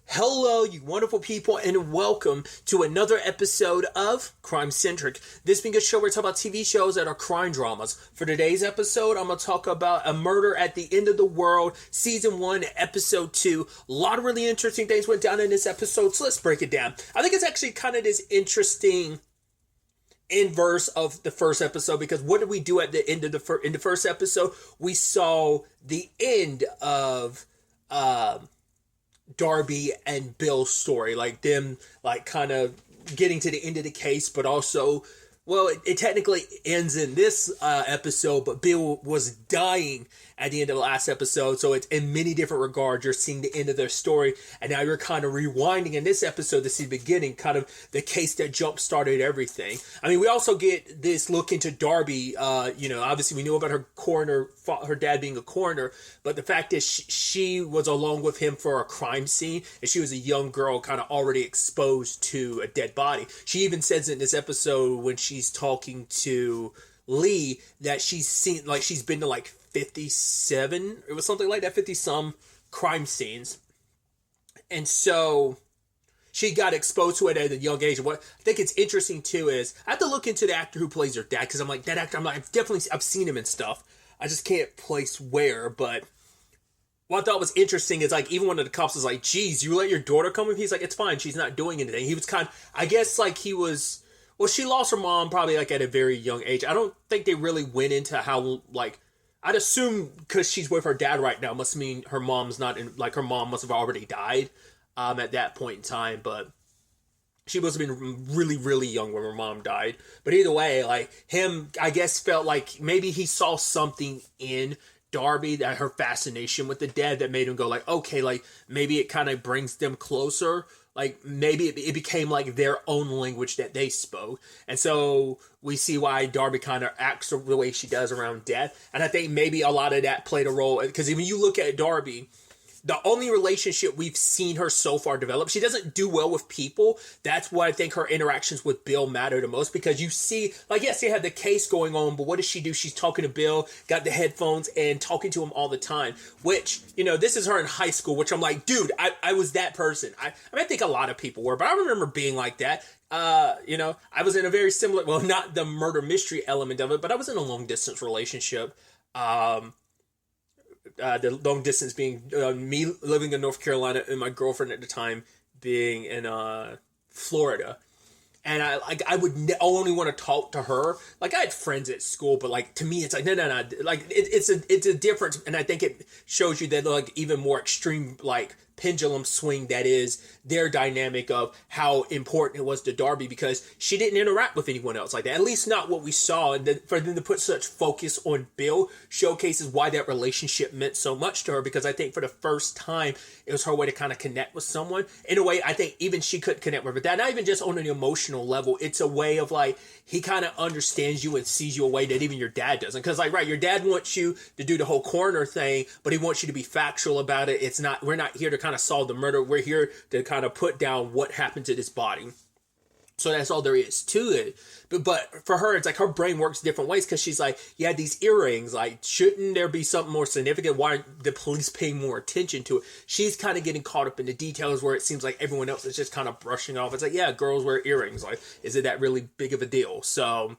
Hello, you wonderful people, and welcome to another episode of Crime Centric. This being a show where we talk about TV shows that are crime dramas. For today's episode, I'm going to talk about A Murder at the End of the World, Season 1, Episode 2. A lot of really interesting things went down in this episode, so let's break it down. I think it's actually kind of this interesting inverse of the first episode, because what did we do at the end of in the first episode? We saw the end of Darby and Bill's story, like them like kind of getting to the end of the case, but also, well, it technically ends in this episode, but Bill was dying at the end of the last episode, so it's in many different regards. You're seeing the end of their story, and now you're kind of rewinding in this episode to see the beginning, kind of the case that jump-started everything. I mean, we also get this look into Darby. Obviously we knew about her coroner, her dad being a coroner, but the fact is she was along with him for a crime scene, and she was a young girl kind of already exposed to a dead body. She even says in this episode when she's talking to Lee that she's been to like 57, it was something like that, 50 some crime scenes, and so she got exposed to it at a young age. What I think it's interesting too is I have to look into the actor who plays her dad, because I'm like, that actor, I've seen him and stuff, I just can't place where. But what I thought was interesting is, like, even one of the cops was like, geez, you let your daughter come with? He's like, it's fine, she's not doing anything. He was kind of, I guess, like, he was, well, she lost her mom probably like at a very young age. I don't think they really went into how, like, I'd assume because she's with her dad right now must mean her mom's not in, like, her mom must have already died at that point in time, but she must have been really, really young when her mom died. But either way, like, him, I guess, felt like maybe he saw something in Darby, that her fascination with the dad, that made him go like, okay, like, maybe it kind of brings them closer. Like, maybe it became like their own language that they spoke. And so we see why Darby kind of acts the way she does around death. And I think maybe a lot of that played a role, because when you look at Darby, the only relationship we've seen her so far develop, she doesn't do well with people. That's why I think her interactions with Bill matter the most, because you see, like, yes, they had the case going on, but what does she do? She's talking to Bill, got the headphones, and talking to him all the time, which, this is her in high school, which I'm like, dude, I was that person. I think a lot of people were, but I remember being like that. I was in a very similar, well, not the murder mystery element of it, but I was in a long distance relationship. The long distance being me living in North Carolina and my girlfriend at the time being in Florida. And I would only want to talk to her. Like, I had friends at school, but, like, to me, it's like, no. Like, it's a difference. And I think it shows you that, like, even more extreme, like, pendulum swing that is their dynamic of how important it was to Darby, because she didn't interact with anyone else like that. At least not what we saw. And then for them to put such focus on Bill showcases why that relationship meant so much to her, because I think for the first time, it was her way to kind of connect with someone in a way I think even she couldn't connect with. But that, not even just on an emotional level, it's a way of, like, he kind of understands you and sees you a way that even your dad doesn't. Because, like, right, your dad wants you to do the whole coroner thing, but he wants you to be factual about it. We're not here to kind of solve the murder. We're here to kind of put down what happened to this body. So that's all there is to it. But for her, it's like her brain works different ways, because she's like, you had these earrings. Like, shouldn't there be something more significant? Why aren't the police paying more attention to it? She's kind of getting caught up in the details where it seems like everyone else is just kind of brushing off. It's like, yeah, girls wear earrings. Like, is it that really big of a deal? So,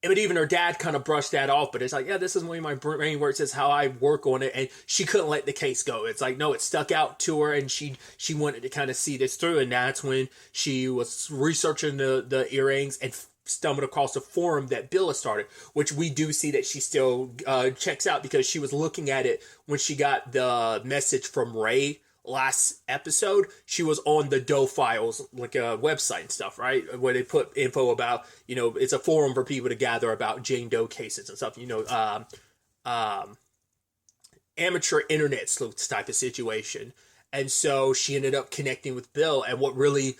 but even her dad kind of brushed that off, but it's like, yeah, this is the way my brain works, is how I work on it, and she couldn't let the case go. It's like, no, it stuck out to her, and she wanted to kind of see this through, and that's when she was researching the earrings and stumbled across a forum that Bill has started, which we do see that she still checks out, because she was looking at it when she got the message from Ray last episode. She was on the Doe Files, like a website and stuff, right, where they put info about, it's a forum for people to gather about Jane Doe cases and stuff, amateur internet sleuths type of situation. And so she ended up connecting with Bill, and what really,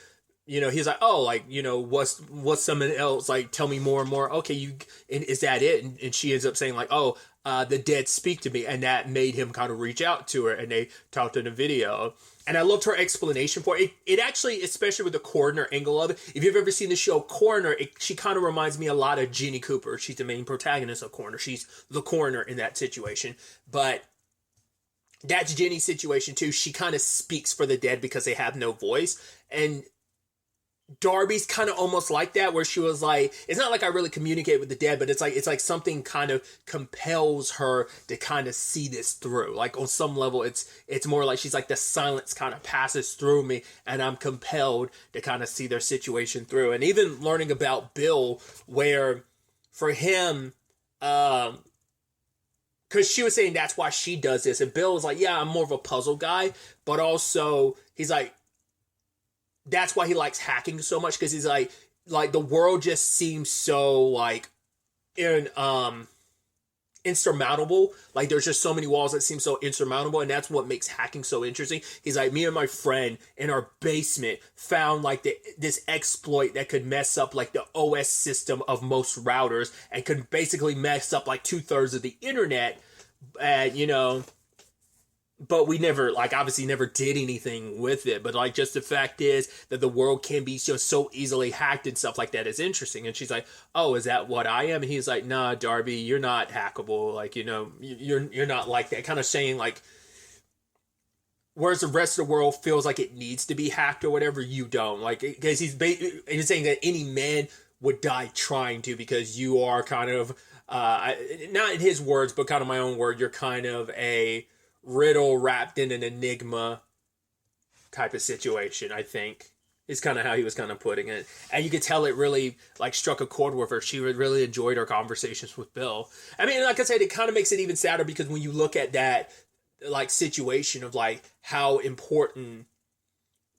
he's like, oh, like, what's someone else, like, tell me more and more. Okay, and is that it? And she ends up saying, like, oh, the dead speak to me, and that made him kind of reach out to her, and they talked in the video. And I loved her explanation for it. It actually, especially with the coroner angle of it, if you've ever seen the show Coroner, she kind of reminds me a lot of Jenny Cooper. She's the main protagonist of Coroner. She's the coroner in that situation. But that's Jenny's situation too. She kind of speaks for the dead because they have no voice. And Darby's kind of almost like that, where she was like, it's not like I really communicate with the dead, but it's like something kind of compels her to kind of see this through. Like on some level, it's more like she's like, the silence kind of passes through me, and I'm compelled to kind of see their situation through. And even learning about Bill, where for him, because she was saying that's why she does this, and Bill was like, yeah, I'm more of a puzzle guy, but also he's like, that's why he likes hacking so much, because he's like the world just seems so like insurmountable. Like there's just so many walls that seem so insurmountable, and that's what makes hacking so interesting. He's like, me and my friend in our basement found like this exploit that could mess up like the OS system of most routers, and could basically mess up like 2/3 of the internet. And but we never, like, obviously never did anything with it. But, like, just the fact is that the world can be just so easily hacked and stuff like that is interesting. And she's like, oh, is that what I am? And he's like, nah, Darby, you're not hackable. Like, you're not like that. Kind of saying, like, whereas the rest of the world feels like it needs to be hacked or whatever, you don't. Like, because he's saying that any man would die trying to, because you are kind of, not in his words, but kind of my own word, you're kind of a riddle wrapped in an enigma type of situation, I think, is kind of how he was kind of putting it. And you could tell it really like struck a chord with her. She really enjoyed her conversations with Bill. I mean, like I said, it kind of makes it even sadder, because when you look at that like situation of like how important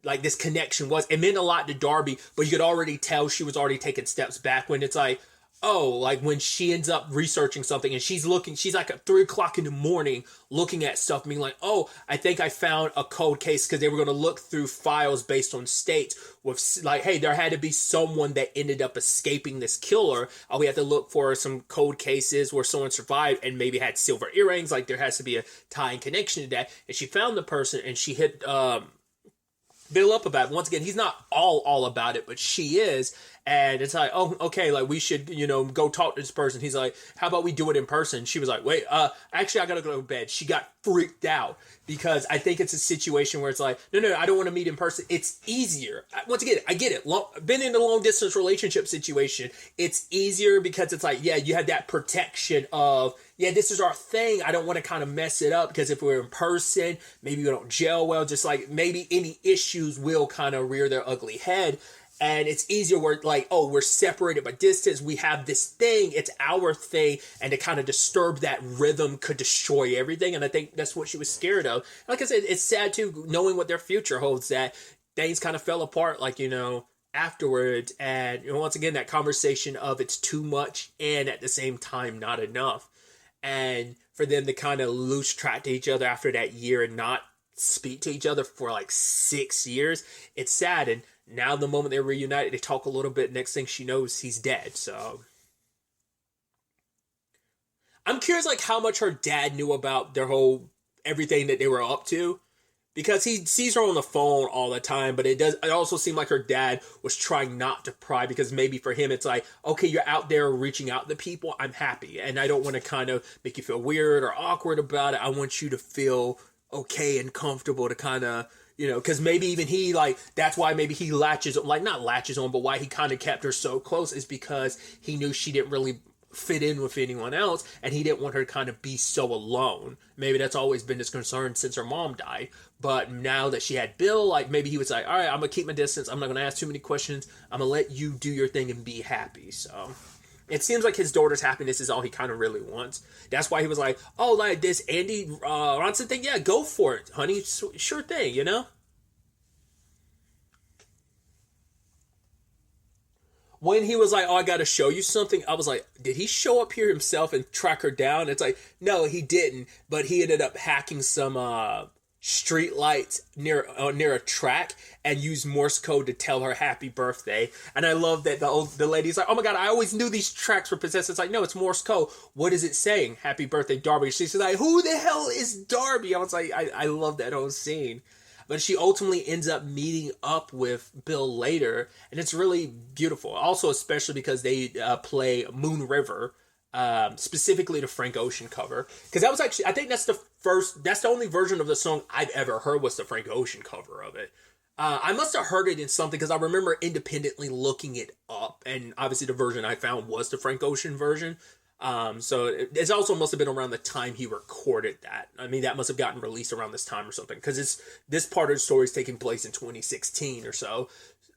like this connection was, it meant a lot to Darby, but you could already tell she was already taking steps back, when it's like, oh, like when she ends up researching something and she's like at 3:00 in the morning looking at stuff, being like, oh, I think I found a cold case, because they were going to look through files based on states with like, hey, there had to be someone that ended up escaping this killer. We had to look for some cold cases where someone survived and maybe had silver earrings. Like there has to be a tie and connection to that. And she found the person, and she hit Bill up about it. Once again, he's not all about it, but she is. And it's like, oh, okay, like we should, go talk to this person. He's like, how about we do it in person? She was like, wait, actually, I gotta go to bed. She got freaked out, because I think it's a situation where it's like, no, I don't want to meet in person. It's easier. Once again, I get it. Been in a long distance relationship situation. It's easier because it's like, yeah, you had that protection of, yeah, this is our thing. I don't want to kind of mess it up, because if we're in person, maybe we don't gel well. Just like maybe any issues will kind of rear their ugly head. And it's easier where like, oh, we're separated by distance. We have this thing. It's our thing. And to kind of disturb that rhythm could destroy everything. And I think that's what she was scared of. Like I said, it's sad too, knowing what their future holds, that things kind of fell apart, like, afterwards. And once again, that conversation of it's too much and at the same time not enough. And for them to kind of lose track to each other after that year and not speak to each other for like 6 years, it's sad. And now the moment they're reunited, they talk a little bit. Next thing she knows, he's dead. So I'm curious, like, how much her dad knew about their whole everything that they were up to, because he sees her on the phone all the time. But it also seemed like her dad was trying not to pry, because maybe for him it's like, okay, you're out there reaching out to people, I'm happy, and I don't want to kind of make you feel weird or awkward about it. I want you to feel okay and comfortable to kind of, because maybe even he, like, that's why maybe he not latches on, but why he kind of kept her so close is because he knew she didn't really fit in with anyone else, and he didn't want her to kind of be so alone. Maybe that's always been his concern since her mom died. But now that she had Bill, like, maybe he was like, all right, I'm going to keep my distance. I'm not going to ask too many questions. I'm going to let you do your thing and be happy. So it seems like his daughter's happiness is all he kind of really wants. That's why he was like, oh, like this Andy Ronson thing, yeah, go for it, honey. Sure thing, When he was like, oh, I got to show you something, I was like, did he show up here himself and track her down? It's like, no, he didn't. But he ended up hacking some street lights near a track and used Morse code to tell her happy birthday. And I love that the lady's like, oh my God, I always knew these tracks were possessed. It's like, no, it's Morse code. What is it saying? Happy birthday, Darby. She's like, who the hell is Darby? I was like, I love that whole scene. But she ultimately ends up meeting up with Bill later, and it's really beautiful. Also, especially because they play Moon River, specifically the Frank Ocean cover, because that was actually, I think that's the only version of the song I've ever heard was the Frank Ocean cover of it. I must have heard it in something, because I remember independently looking it up, and obviously the version I found was the Frank Ocean version. So it also must have been around the time he recorded that. I mean, that must have gotten released around this time or something, because this part of the story is taking place in 2016 or so.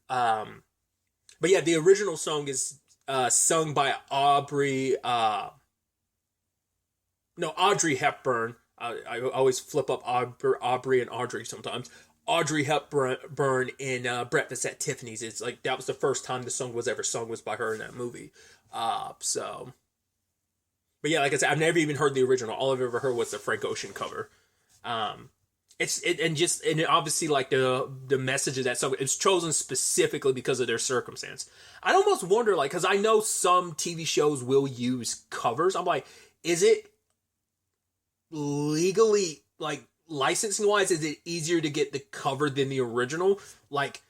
But yeah, the original song is sung by Audrey Hepburn. I always flip up Aubrey and Audrey sometimes. Audrey Hepburn in Breakfast at Tiffany's. It's like, that was the first time the song was ever sung, was by her in that movie. But yeah, like I said, I've never even heard the original. All I've ever heard was the Frank Ocean cover. And obviously, like, the message of that song, it's chosen specifically because of their circumstance. I almost wonder, like, because I know some TV shows will use covers. I'm like, is it legally, like, licensing wise, is it easier to get the cover than the original? Like,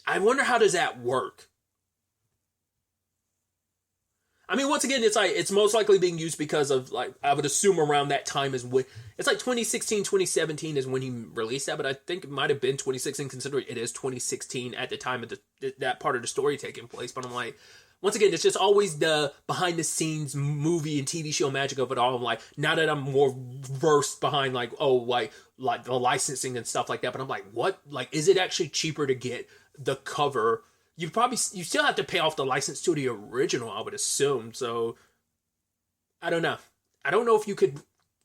I wonder, how does that work? I mean, once again, it's like, it's most likely being used because of, like, I would assume around that time is when, it's like 2016, 2017 is when he released that, but I think it might have been 2016, considering it is 2016 at the time of that part of the story taking place. But I'm like, once again, it's just always the behind the scenes movie and TV show magic of it all. I'm like, now that I'm more versed behind, like, like the licensing and stuff like that, but I'm like, what? Like, is it actually cheaper to get the cover? You still have to pay off the license to the original, I would assume. So, I don't know. I don't know if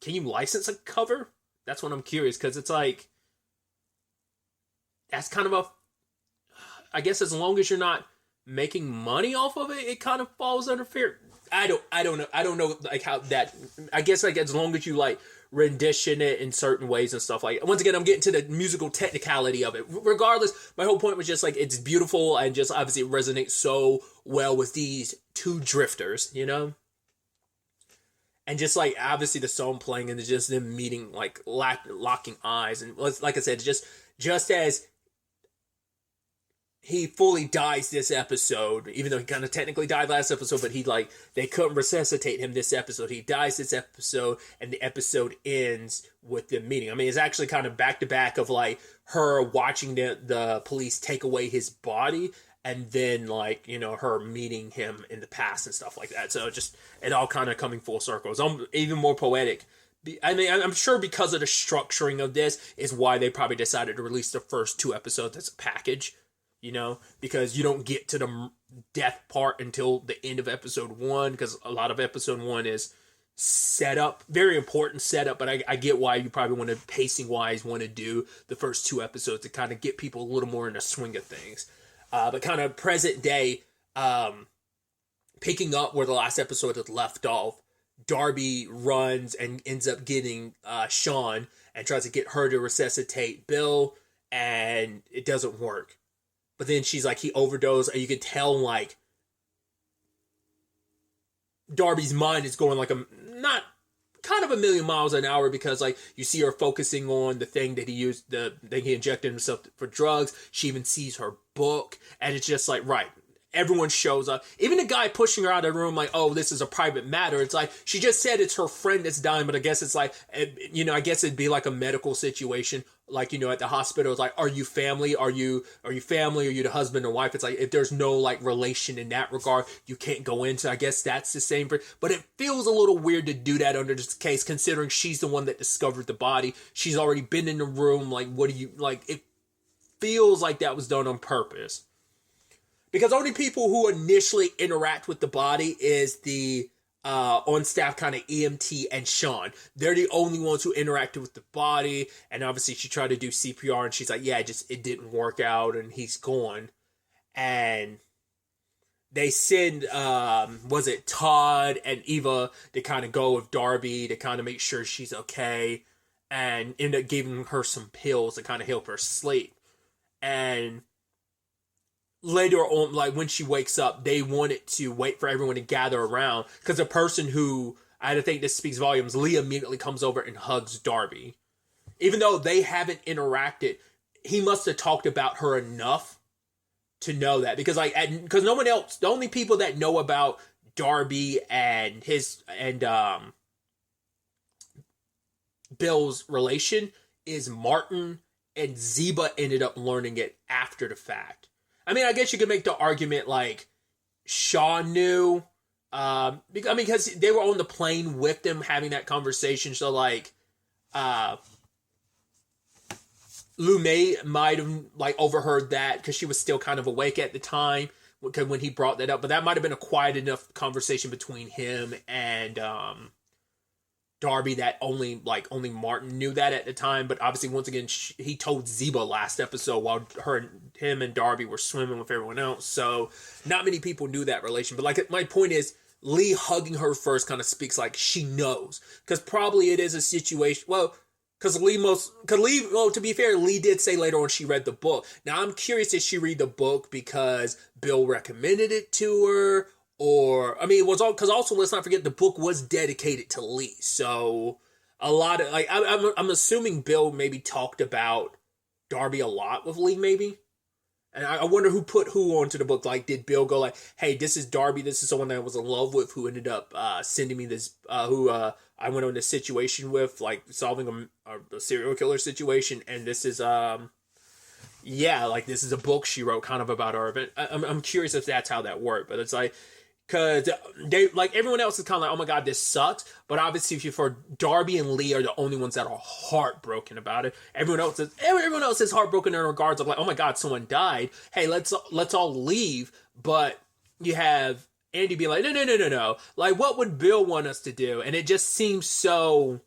can you license a cover? That's what I'm curious, because it's like, that's kind of I guess as long as you're not making money off of it, it kind of falls under fair. I don't know like how that, I guess, like, as long as you, like, rendition it in certain ways and stuff. Like, once again, I'm getting to the musical technicality of it. Regardless, my whole point was just, like, it's beautiful, and just obviously it resonates so well with these two drifters, you know? And just, like, obviously the song playing and just them meeting, like, locking eyes. And like I said, just as he fully dies this episode, even though he kind of technically died last episode, but they couldn't resuscitate him this episode. He dies this episode, and the episode ends with them meeting. I mean, it's actually kind of back to back of, like, her watching the police take away his body, and then, like, you know, her meeting him in the past and stuff like that. So just, it all kind of coming full circle. It's even more poetic. I mean, I'm sure because of the structuring of this is why they probably decided to release the first 2 episodes as a package. You know, because you don't get to the death part until the end of episode 1, because a lot of episode 1 is setup, very important setup, but I get why you probably want to, pacing wise, want to do the first 2 episodes to kind of get people a little more in the swing of things. But kind of present day, picking up where the last episode had left off, Darby runs and ends up getting Sean and tries to get her to resuscitate Bill, and it doesn't work. But then she's like, he overdosed, and you can tell, like, Darby's mind is going, like, not kind of a million miles an hour, because, like, you see her focusing on the thing that he used, the thing he injected himself for drugs. She even sees her book, and it's just like, right, everyone shows up. Even the guy pushing her out of the room, like, oh, this is a private matter. It's like, she just said it's her friend that's dying, but I guess it's like, you know, I guess it'd be like a medical situation. Like, you know, at the hospital, it's like, are you family? Are you family? Are you the husband or wife? It's like, if there's no, like, relation in that regard, you can't go into. I guess that's the same for, but it feels a little weird to do that under this case, considering she's the one that discovered the body. She's already been in the room. Like, what do you, like, it feels like that was done on purpose. Because only people who initially interact with the body is the on-staff kind of EMT and Sean. They're the only ones who interacted with the body, and obviously she tried to do CPR, and she's like, yeah, it didn't work out, and he's gone. And they send, was it Todd and Eva to kind of go with Darby to kind of make sure she's okay, and end up giving her some pills to kind of help her sleep. And later on, like, when she wakes up, they wanted to wait for everyone to gather around, because the person who, I think this speaks volumes, Lee immediately comes over and hugs Darby. Even though they haven't interacted, he must have talked about her enough to know that, because like, because no one else, the only people that know about Darby and Bill's relation is Martin, and Zeba ended up learning it after the fact. I mean, I guess you could make the argument like Shaw knew, because they were on the plane with them having that conversation. So like, Lou May might have like overheard that because she was still kind of awake at the time when he brought that up. But that might have been a quiet enough conversation between him and Darby that only Martin knew that at the time. But obviously, once again, he told Zeba last episode while him and Darby were swimming with everyone else. So not many people knew that relation. But like, my point is, Lee hugging her first kind of speaks like she knows, because probably it is a situation. Well, because to be fair, Lee did say later on she read the book. Now I'm curious, did she read the book because Bill recommended it to her? Or, I mean, it was all, because also let's not forget the book was dedicated to Lee. So a lot of, like, I'm assuming Bill maybe talked about Darby a lot with Lee, maybe. And I wonder who put who onto the book. Like, did Bill go like, hey, this is Darby, this is someone that I was in love with who ended up sending me this, who I went on this situation with, like solving a serial killer situation, and this is, like, this is a book she wrote kind of about our event. I'm curious if that's how that worked, but it's like, because they, like, everyone else is kind of like, oh my god, this sucks. But obviously, for Darby and Lee are the only ones that are heartbroken about it. Everyone else is heartbroken in regards of like, oh my god, someone died. Hey, let's all leave. But you have Andy being like, no. Like, what would Bill want us to do? And it just seems so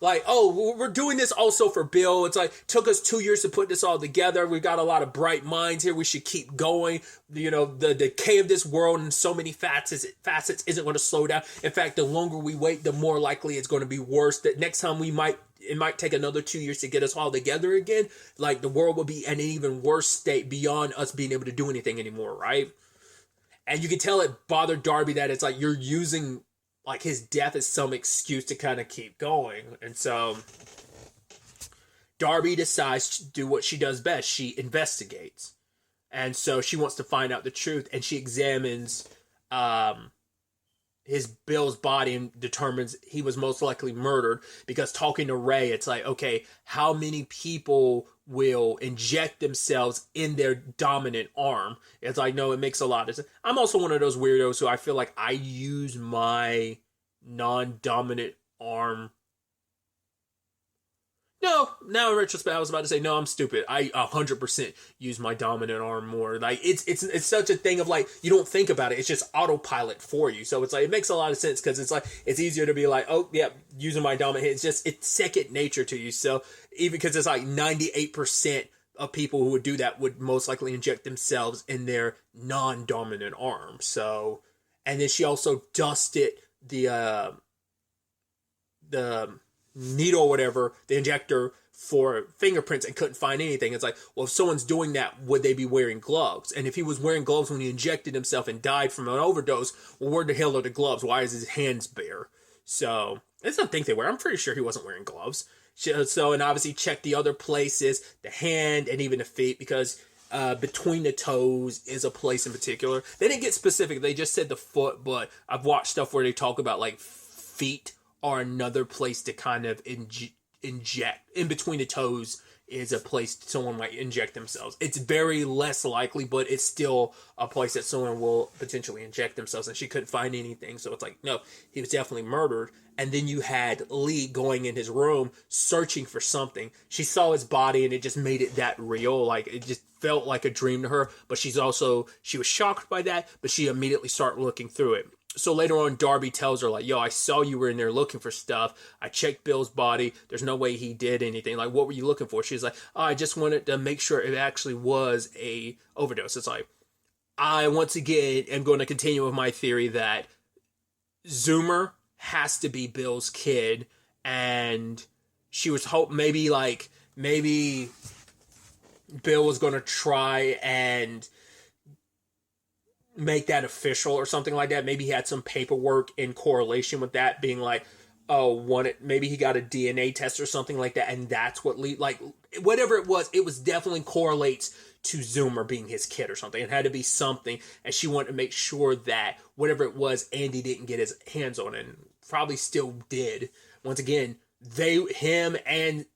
like, oh, we're doing this also for Bill. It's like, took us 2 years to put this all together. We've got a lot of bright minds here. We should keep going. You know, the decay of this world in so many facets isn't going to slow down. In fact, the longer we wait, the more likely it's going to be worse. That next time it might take another 2 years to get us all together again. Like, the world will be in an even worse state beyond us being able to do anything anymore, right? And you can tell it bothered Darby that it's like, you're using like his death is some excuse to kind of keep going. And so Darby decides to do what she does best. She investigates. And so she wants to find out the truth, and she examines Bill's body and determines he was most likely murdered, because talking to Ray, it's like, okay, how many people will inject themselves in their dominant arm? It's like, no, it makes a lot of sense. I'm also one of those weirdos who I feel like I use my non-dominant arm. No, now in retrospect, I was about to say, no, I'm stupid. I 100% use my dominant arm more. Like, it's such a thing of like, you don't think about it. It's just autopilot for you. So it's like, it makes a lot of sense, because it's like, it's easier to be like, oh, yeah, using my dominant hand. It's second nature to you. So even because it's like 98% of people who would do that would most likely inject themselves in their non-dominant arm. So, and then she also dusted the needle or whatever, the injector, for fingerprints and couldn't find anything. It's like, well, if someone's doing that, would they be wearing gloves? And if he was wearing gloves when he injected himself and died from an overdose, well, where the hell are the gloves? Why is his hands bare? So, I don't think they were. I'm pretty sure he wasn't wearing gloves. So, and obviously check the other places, the hand and even the feet, because between the toes is a place in particular. They didn't get specific. They just said the foot, but I've watched stuff where they talk about like feet are another place to kind of inject. In between the toes is a place someone might inject themselves. It's very less likely, but it's still a place that someone will potentially inject themselves, and she couldn't find anything. So it's like, no, he was definitely murdered. And then you had Lee going in his room searching for something. She saw his body, and it just made it that real. Like, it just felt like a dream to her, but she was shocked by that, but she immediately started looking through it. So later on, Darby tells her, like, yo, I saw you were in there looking for stuff. I checked Bill's body. There's no way he did anything. Like, what were you looking for? She's like, oh, I just wanted to make sure it actually was a overdose. It's like, I, once again, am going to continue with my theory that Zoomer has to be Bill's kid. And she was maybe Bill was going to try and make that official or something like that. Maybe he had some paperwork in correlation with that, being like, oh, maybe he got a DNA test or something like that, and that's what like, whatever it was definitely correlates to Zoomer being his kid or something. It had to be something, and she wanted to make sure that whatever it was, Andy didn't get his hands on it, and probably still did. Once again, him and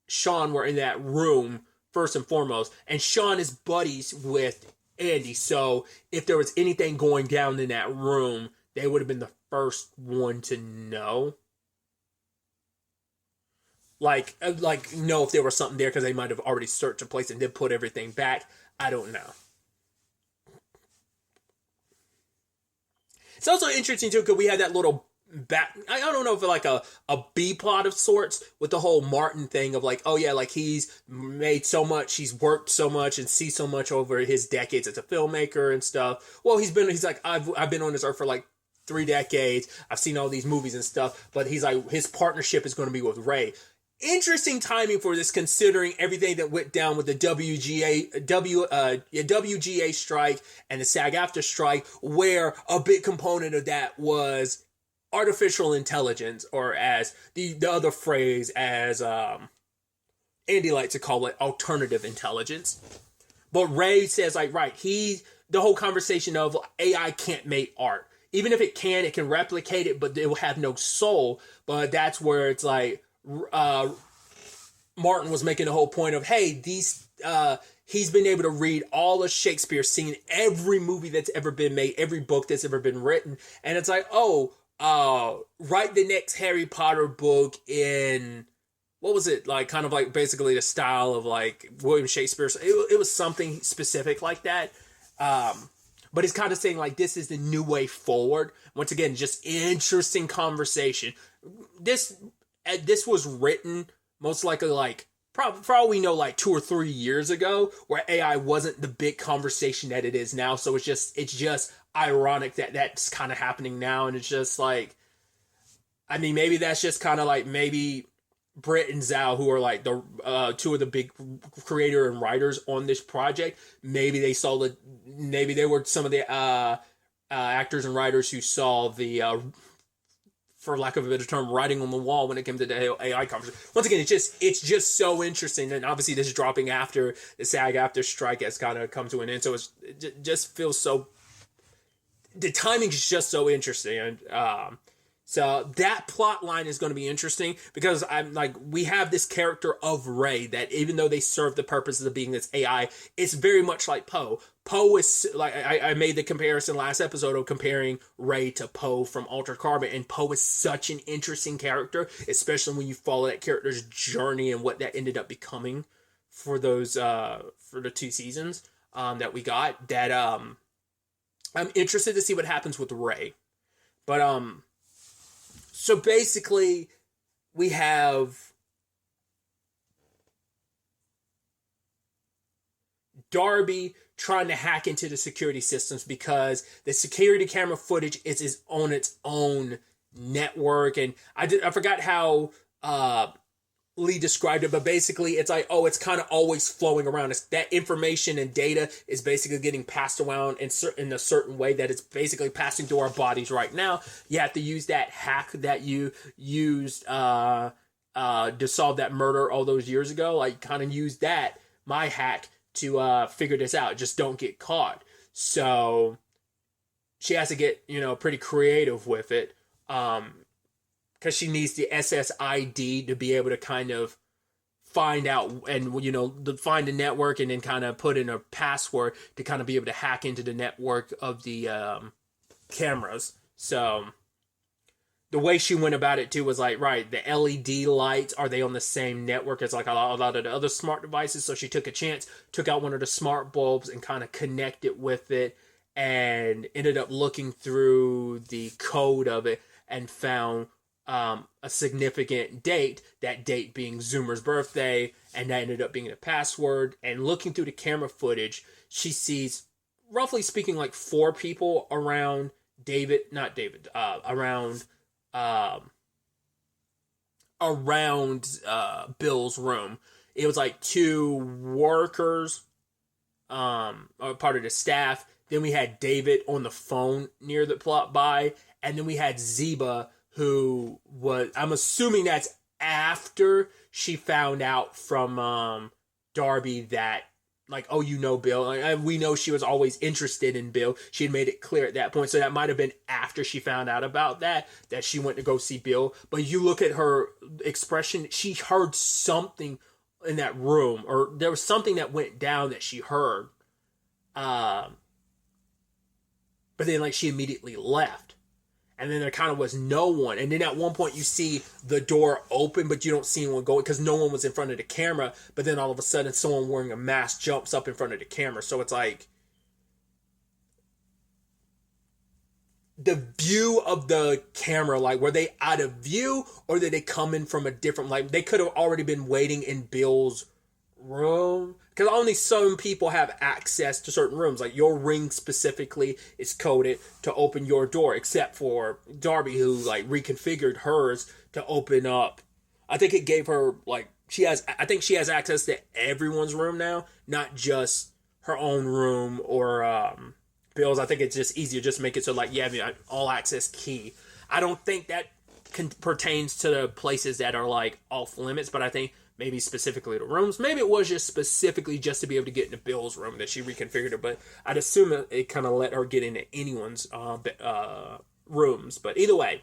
Sean were in that room first and foremost, and Sean is buddies with Andy, so if there was anything going down in that room, they would have been the first one to know. Like know if there was something there, because they might have already searched a place and then put everything back. I don't know. It's also interesting too, because we had that little back. I don't know if like a B plot of sorts with the whole Martin thing of like, oh yeah, like he's made so much, he's worked so much and see so much over his decades as a filmmaker and stuff. Well, he's like, I've been on this earth for like 3 decades. I've seen all these movies and stuff, but he's like, his partnership is going to be with Ray. Interesting timing for this, considering everything that went down with the WGA strike and the SAG-AFTRA strike, where a big component of that was artificial intelligence, or as the other phrase, as Andy likes to call it, alternative intelligence. But Ray says, like, right, the whole conversation of AI can't make art. Even if it can replicate it, but it will have no soul. But that's where it's like, Martin was making the whole point of, hey, he's been able to read all of Shakespeare, seen every movie that's ever been made, every book that's ever been written, and it's like, write the next Harry Potter book in, what was it, like, kind of like basically the style of like William Shakespeare. It was something specific like that. But it's kind of saying like, this is the new way forward. Once again, just interesting conversation. This was written most likely like, for all we know, like 2 or 3 years ago, where AI wasn't the big conversation that it is now. So it's just ironic that that's kind of happening now. And it's just like, I mean, maybe that's just kind of like, maybe Britt and Zhao, who are like the 2 of the big creator and writers on this project, maybe they were some of the actors and writers who saw the for lack of a better term, writing on the wall when it came to the AI conversation. Once again, it's just so interesting, and obviously this is dropping after the SAG-AFTRA strike has kind of come to an end, so it just feels so. The timing is just so interesting, and so that plot line is going to be interesting, because I'm like, we have this character of Ray that, even though they serve the purposes of being this AI, it's very much like Poe. Poe is like, I made the comparison last episode of comparing Ray to Poe from Altered Carbon, and Poe is such an interesting character, especially when you follow that character's journey and what that ended up becoming for those for the 2 seasons that we got. That I'm interested to see what happens with Ray, but so basically, we have Darby trying to hack into the security systems, because the security camera footage is on its own network. And I forgot how Lee described it, but basically it's like, it's kind of always flowing around. That information and data is basically getting passed around in a certain way that it's basically passing through our bodies right now. You have to use that hack that you used to solve that murder all those years ago. Like, kind of use my hack to figure this out. Just don't get caught. So she has to get, pretty creative with it. Because she needs the SSID to be able to kind of find out and, find a network, and then kind of put in a password to kind of be able to hack into the network of the cameras. So the way she went about it too was like, right, the LED lights, are they on the same network as like a lot of the other smart devices? So she took a chance, took out one of the smart bulbs and kind of connected with it, and ended up looking through the code of it and found a significant date, that date being Zoomer's birthday, and that ended up being the password. And looking through the camera footage, she sees, roughly speaking, like 4 people around around Bill's room. It was like 2 workers, part of the staff. Then we had David on the phone near the plot by, and then we had Zeba, who was, I'm assuming that's after she found out from Darby that like, oh, you know Bill. Like, we know she was always interested in Bill. She had made it clear at that point. So that might have been after she found out about that she went to go see Bill. But you look at her expression, she heard something in that room, or there was something that went down that she heard. But then, like, she immediately left. And then there kind of was no one. And then at one point you see the door open, but you don't see anyone going because no one was in front of the camera. But then all of a sudden someone wearing a mask jumps up in front of the camera. So it's like the view of the camera, like, were they out of view or did they come in from a different, like, they could have already been waiting in Bill's room, because only some people have access to certain rooms. Like, your ring specifically is coded to open your door, except for Darby, who, like, reconfigured hers to open up. I think it gave her, like, I think she has access to everyone's room now, not just her own room or Bill's. I think it's just easier, just make it so, like, yeah, I mean, all access key. I don't think that pertains to the places that are, like, off limits, but I think maybe specifically the rooms. Maybe it was just specifically just to be able to get into Bill's room that she reconfigured it, but I'd assume it kind of let her get into anyone's rooms. But either way,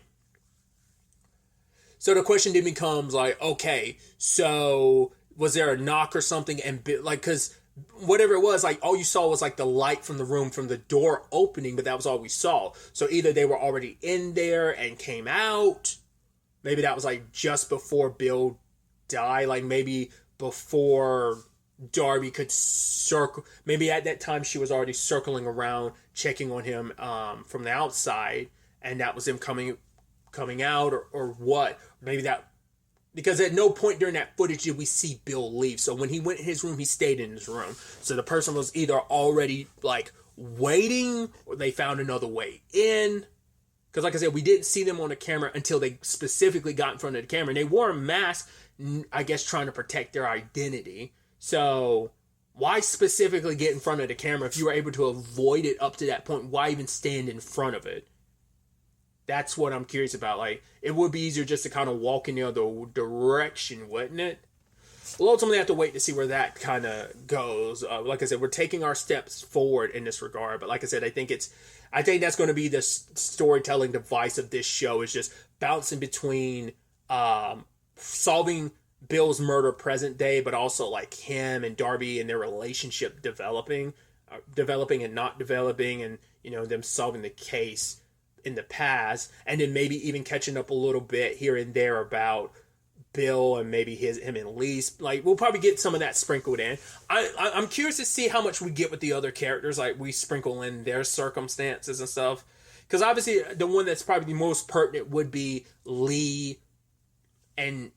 so the question then becomes, like, okay, so was there a knock or something? And like, because whatever it was, like, all you saw was, like, the light from the room from the door opening, but that was all we saw. So either they were already in there and came out. Maybe that was, like, just before Bill die, like, maybe before Darby could circle. Maybe at that time she was already circling around, checking on him from the outside, and that was him coming out, or what? Maybe that, because at no point during that footage did we see Bill leave. So when he went in his room, he stayed in his room. So the person was either already, like, waiting, or they found another way in. Because, like I said, we didn't see them on the camera until they specifically got in front of the camera. And they wore a mask, I guess, trying to protect their identity. So why specifically get in front of the camera if you were able to avoid it up to that point? Why even stand in front of it? That's what I'm curious about. Like, it would be easier just to kind of walk in the other direction, wouldn't it? We'll ultimately have to wait to see where that kind of goes. Like I said, we're taking our steps forward in this regard. But like I said, I think that's going to be the storytelling device of this show, is just bouncing between solving Bill's murder present day, but also, like, him and Darby and their relationship developing and not developing, and, you know, them solving the case in the past, and then maybe even catching up a little bit here and there about Bill and maybe him and Lee's. Like, we'll probably get some of that sprinkled in. I'm curious to see how much we get with the other characters, like, we sprinkle in their circumstances and stuff, because obviously the one that's probably the most pertinent would be Lee and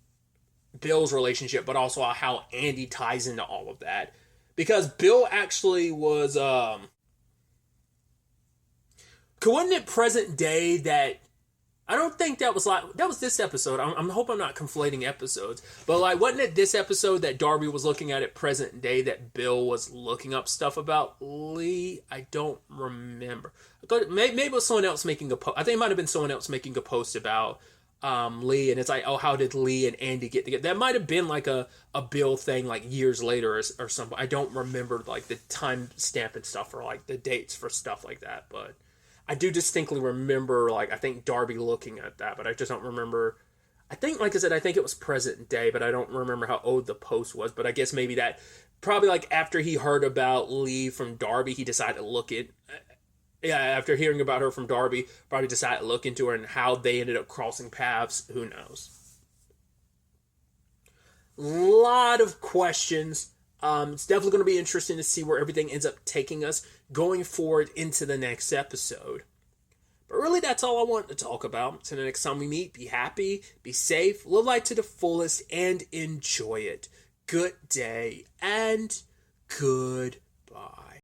Bill's relationship, but also how Andy ties into all of that, because Bill actually was wasn't it present day that, I don't think that was this episode. I'm hope I'm not conflating episodes. But, like, wasn't it this episode that Darby was looking at it present day that Bill was looking up stuff about Lee? I don't remember. Maybe it was someone else making a post. I think it might have been someone else making a post about Lee, and it's like, oh, how did Lee and Andy get together? That might have been like a Bill thing, like, years later or something. I don't remember, like, the time stamp and stuff, or, like, the dates for stuff like that, but I do distinctly remember, like, I think Darby looking at that, but I just don't remember. I think, like I said, I think it was present day, but I don't remember how old the post was. But I guess maybe that, probably, like, after he heard about Lee from Darby, he decided to look at, after hearing about her from Darby, probably decided to look into her, and how they ended up crossing paths, who knows. Lot of questions. It's definitely going to be interesting to see where everything ends up taking us going forward into the next episode. But really, that's all I want to talk about. Until the next time we meet, be happy, be safe, live life to the fullest, and enjoy it. Good day, and good